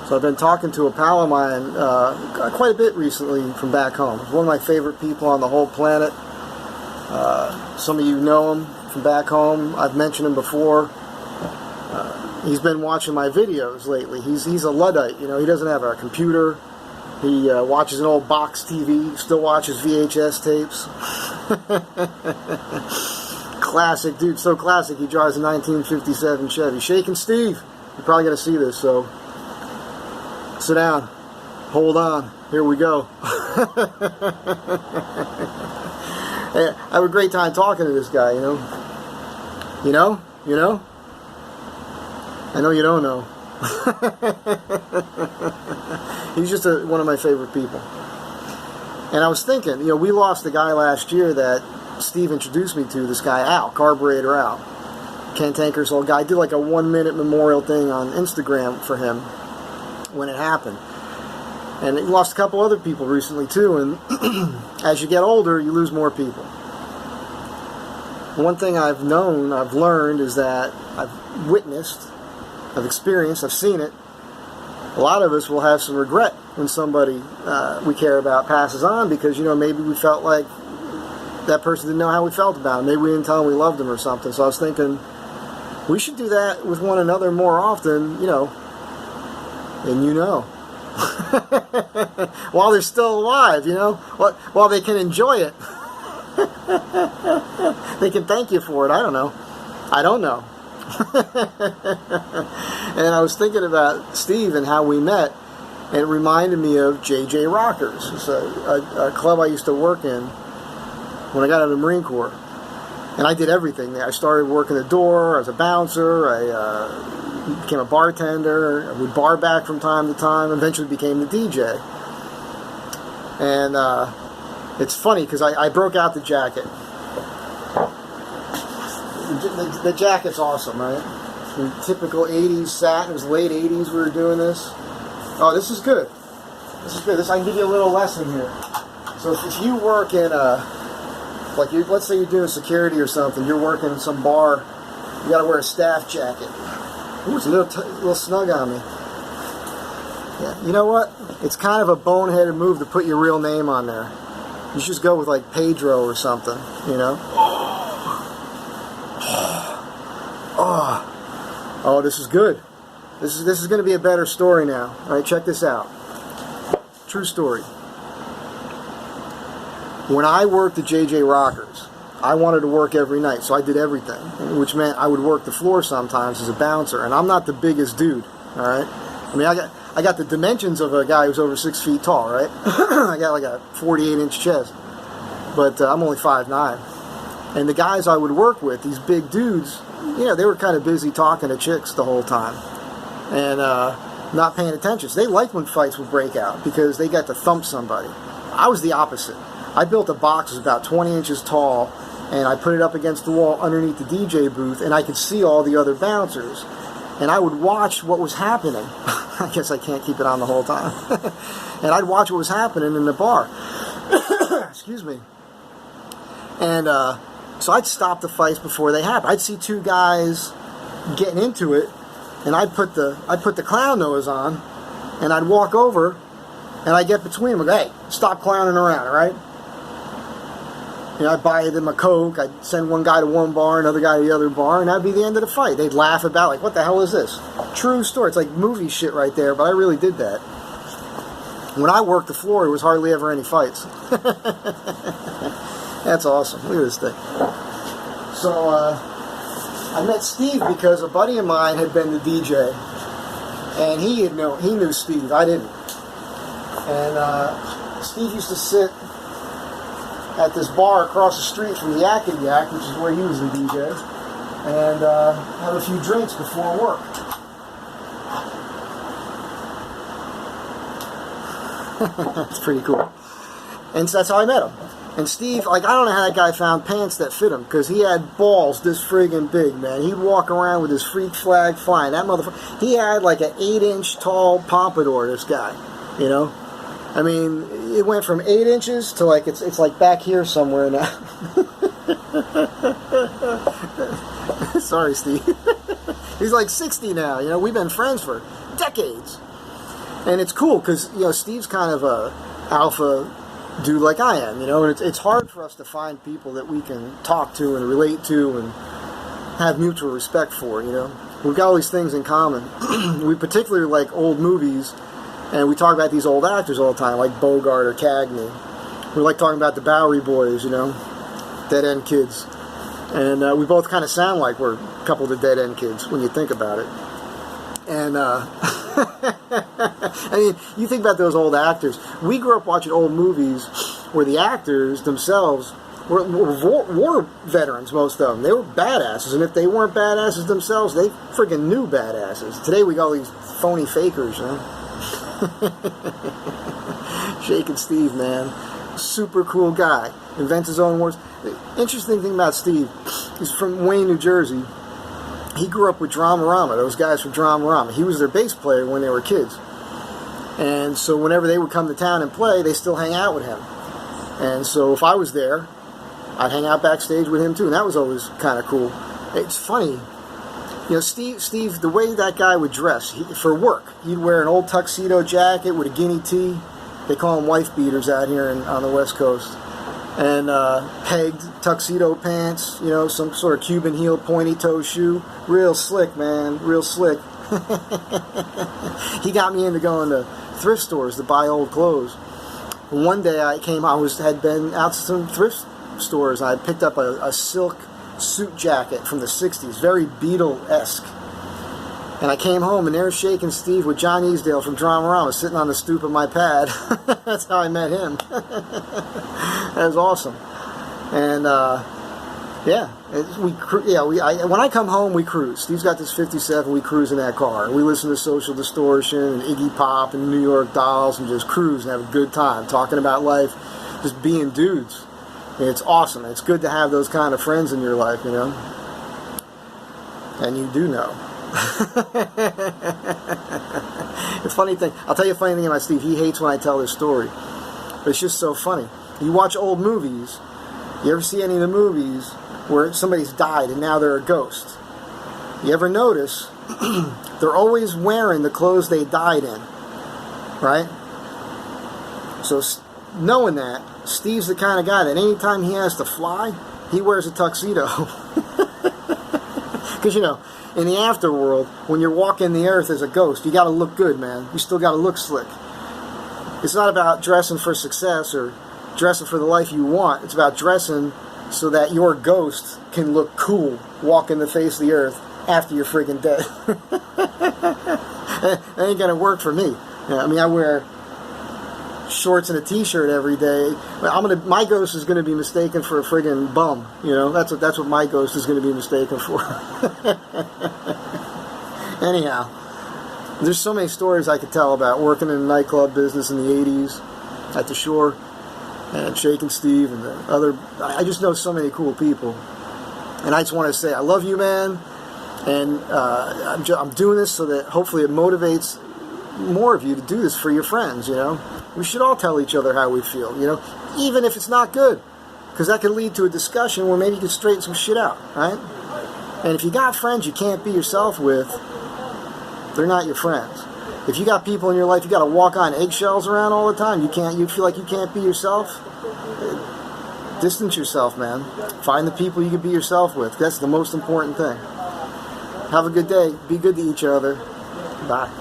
So I've been talking to a pal of mine quite a bit recently from back home. One of my favorite people on the whole planet. Some of you know him from back home. I've mentioned him before. He's been watching my videos lately. He's a Luddite, you know. He doesn't have a computer. He watches an old box TV. Still watches VHS tapes. Classic, dude. So classic. He drives a 1957 Chevy. Shakin' Steve. You're probably going to see this, so sit down. Hold on. Here we go. Hey, I have a great time talking to this guy, you know. You know? You know? I know you don't know. He's just one of my favorite people. And I was thinking, you know, we lost a guy last year that Steve introduced me to, this guy Al, Carburetor Al. Cantanker's old guy. I did like a 1-minute memorial thing on Instagram for him when it happened. And he lost a couple other people recently too, and as you get older, you lose more people. One thing I've learned is that I've witnessed, I've experienced, I've seen it. A lot of us will have some regret when somebody we care about passes on because, you know, maybe we felt like that person didn't know how we felt about him. Maybe we didn't tell him we loved him or something. So I was thinking we should do that with one another more often, you know, and you know. While they're still alive, you know, while they can enjoy it. They can thank you for it. I don't know. And I was thinking about Steve and how we met, and it reminded me of JJ Rockers. It's a club I used to work in when I got out of the Marine Corps. And I did everything there. I started working the door, I was a bouncer, I became a bartender, I would bar back from time to time, eventually became the DJ. And it's funny because I broke out the jacket. The jacket's awesome, right? Typical 80s satin. It was late 80s we were doing this. Oh, this is good. This is good. I can give you a little lesson here. So if you work in let's say you're doing security or something, you're working in some bar, you got to wear a staff jacket. Ooh, it's a little snug on me. Yeah, you know what? It's kind of a boneheaded move to put your real name on there. You should just go with like Pedro or something, you know? Oh, this is good. This is going to be a better story now. All right, check this out. True story. When I worked at JJ Rockers, I wanted to work every night, so I did everything, which meant I would work the floor sometimes as a bouncer, and I'm not the biggest dude, all right? I mean, I got the dimensions of a guy who's over 6 feet tall, right? I got like a 48-inch chest, but I'm only 5'9". And the guys I would work with, these big dudes, you know, they were kind of busy talking to chicks the whole time and not paying attention. So they liked when fights would break out because they got to thump somebody. I was the opposite. I built a box that was about 20 inches tall, and I put it up against the wall underneath the DJ booth, and I could see all the other bouncers. And I would watch what was happening. I guess I can't keep it on the whole time. And I'd watch what was happening in the bar. Excuse me. And so I'd stop the fights before they happened. I'd see two guys getting into it, and I'd put the clown nose on, and I'd walk over, and I'd get between them. Like, hey, stop clowning around, all right? You know, I'd buy them a Coke, I'd send one guy to one bar, another guy to the other bar, and that'd be the end of the fight. They'd laugh about, like, what the hell is this? True story. It's like movie shit right there, but I really did that. When I worked the floor, there was hardly ever any fights. That's awesome. Look at this thing. So, I met Steve because a buddy of mine had been the DJ, and he knew Steve. I didn't. And Steve used to sit at this bar across the street from the Yak and Yak, which is where he was the DJ, and have a few drinks before work. That's pretty cool. And so that's how I met him. And Steve, like, I don't know how that guy found pants that fit him, because he had balls this friggin' big, man. He'd walk around with his freak flag flying. That motherfucker, he had like an 8-inch tall pompadour, this guy, you know? I mean, it went from 8 inches to like, it's like back here somewhere now. Sorry, Steve. He's like 60 now, you know? We've been friends for decades. And it's cool because, you know, Steve's kind of a alpha dude like I am, you know, and it's hard for us to find people that we can talk to and relate to and have mutual respect for, you know. We've got all these things in common. We particularly like old movies, and we talk about these old actors all the time, like Bogart or Cagney. We like talking about the Bowery Boys, you know, Dead End Kids. And we both kind of sound like we're a couple of the Dead End Kids when you think about it. And, I mean, you think about those old actors. We grew up watching old movies where the actors themselves were war veterans, most of them. They were badasses, and if they weren't badasses themselves, they freaking knew badasses. Today we got all these phony fakers, you know? Shakin' Steve, man. Super cool guy. Invents his own words. The interesting thing about Steve, he's from Wayne, New Jersey. He grew up with Dramarama, those guys from Dramarama. He was their bass player when they were kids. And so whenever they would come to town and play, they still hang out with him. And so if I was there, I'd hang out backstage with him too. And that was always kind of cool. It's funny. You know, Steve, the way that guy would dress for work, he'd wear an old tuxedo jacket with a guinea tee. They call them wife beaters out here on the West Coast. And pegged tuxedo pants, you know, some sort of Cuban heel pointy toe shoe. Real slick, man, real slick. He got me into going to thrift stores to buy old clothes. One day had been out to some thrift stores. I picked up a silk suit jacket from the 60s, very Beatle-esque. And I came home, and there's Shakin' Steve with John Easdale from Dramarama sitting on the stoop of my pad. That's how I met him. That was awesome. And when I come home, we cruise. Steve's got this 57. We cruise in that car. We listen to Social Distortion and Iggy Pop and New York Dolls and just cruise and have a good time talking about life, just being dudes. And it's awesome. It's good to have those kind of friends in your life, you know. And you do know. It's a funny thing. I'll tell you a funny thing about Steve. He hates when I tell this story, but it's just so funny. You watch old movies. You ever see any of the movies where somebody's died and now they're a ghost? You ever notice they're always wearing the clothes they died in, right? So knowing that, Steve's the kind of guy that anytime he has to fly, he wears a tuxedo. Because, you know, in the afterworld, when you're walking the earth as a ghost, you got to look good, man. You still got to look slick. It's not about dressing for success or dressing for the life you want. It's about dressing so that your ghost can look cool walking the face of the earth after you're friggin' dead. That ain't going to work for me. You know, I mean, I wear shorts and a t-shirt every day. My ghost is going to be mistaken for a friggin' bum. You know, that's what my ghost is going to be mistaken for. Anyhow, there's so many stories I could tell about working in the nightclub business in the 80s at the Shore and Shakin' Steve and the other. I just know so many cool people, and I just want to say I love you, man. And I'm doing this so that hopefully it motivates more of you to do this for your friends, you know. We should all tell each other how we feel, you know, even if it's not good, because that could lead to a discussion where maybe you can straighten some shit out, right? And if you got friends you can't be yourself with, they're not your friends. If you got people in your life you got to walk on eggshells around all the time, you feel like you can't be yourself, distance yourself, man. Find the people you can be yourself with. That's the most important thing. Have a good day. Be good to each other. Bye.